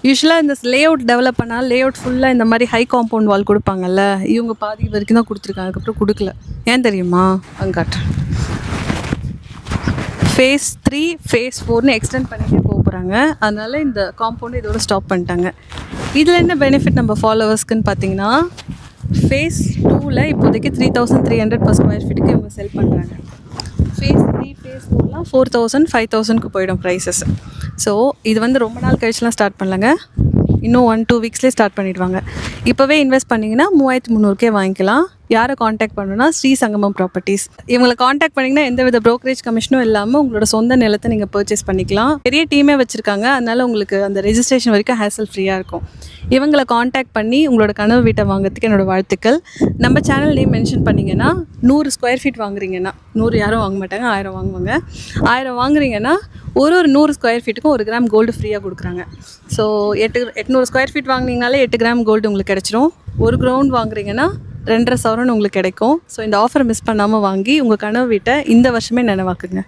யூஸ்வலாக இந்த layout develop பண்ணால் லேஅவுட் ஃபுல்லாக இந்த மாதிரி ஹை காம்பவுண்ட் வால் கொடுப்பாங்கல்ல, இவங்க பாதி வரைக்கும் தான் கொடுத்துருக்காங்க, அதுக்கப்புறம் கொடுக்கல. ஏன் தெரியுமா? அங்காட்டு ஃபேஸ் 3 ஃபேஸ் 4ன்னு எக்ஸ்டெண்ட் பண்ணிகிட்டே போகிறாங்க. அதனால் இந்த காம்பவுண்டு இதோட ஸ்டாப் பண்ணிட்டாங்க. இதில் என்ன பெனிஃபிட் நம்ம ஃபாலோவர்ஸ்க்குன்னு பார்த்தீங்கன்னா, ஃபேஸ் 2ல் இப்போதைக்கு 3300 per ஸ்கொயர் ஃபீட்டுக்கு இவங்க செல் பண்ணுறாங்க. ஃபேஸ் 3 ஃபேஸ் 4லாம் 4000 5000க்கு போயிடும் ப்ரைஸஸ். ஸோ இது வந்து ரொம்ப நாள் கழிச்சுலாம் ஸ்டார்ட் பண்ணலங்க, இன்னும் 1-2 வீக்ஸ்லேயே ஸ்டார்ட் பண்ணிவிடுவாங்க. இப்போவே இன்வெஸ்ட் பண்ணிங்கன்னா 3300க்கே வாங்கிக்கலாம். யாரை காண்டாக்ட் பண்ணணும்னா ஸ்ரீ சங்கமம் ப்ராப்பர்ட்டிஸ். இவங்களை காண்டாக்ட் பண்ணிங்கன்னா எந்த வித ப்ரோக்கரேஜ் கமிஷனும் இல்லாமல் உங்களோட சொந்த நிலத்தை நீங்கள் பர்ச்சேஸ் பண்ணிக்கலாம். பெரிய டீமே வச்சுருக்காங்க, அதனால் உங்களுக்கு அந்த ரெஜிஸ்ட்ரேஷன் வரைக்கும் ஹேசல் ஃப்ரீயாக இருக்கும். இவங்களை காண்டாக்ட் பண்ணி உங்களோட கனவு வீட்டை வாங்குறதுக்கு என்னோடய வாழ்த்துக்கள். நம்ம சேனல் நேம் மென்ஷன் பண்ணிங்கன்னா 100 ஸ்கொயர் ஃபீட் வாங்குறீங்கன்னா, 100 யாரும் வாங்க மாட்டாங்க, 1000 வாங்குவாங்க. 1000 வாங்குறீங்கன்னா ஒரு 100 ஸ்கொயர் ஃபீட்டுக்கும் 1 கிராம் கோல்டு ஃப்ரீயாக கொடுக்குறாங்க. ஸோ 800 ஸ்கொயர் ஃபீட் வாங்கினீங்கனாலே 8 கிராம் கோல்டு உங்களுக்கு கிடச்சிரும். 1 கிரவுண்ட் வாங்குறீங்கன்னா 2.5 சவரன் உங்களுக்கு கிடைக்கும். ஸோ இந்த ஆஃபரை மிஸ் பண்ணாமல் வாங்கி உங்கள் கனவு வீட்டை இந்த வருஷமே நினைவாக்குங்க.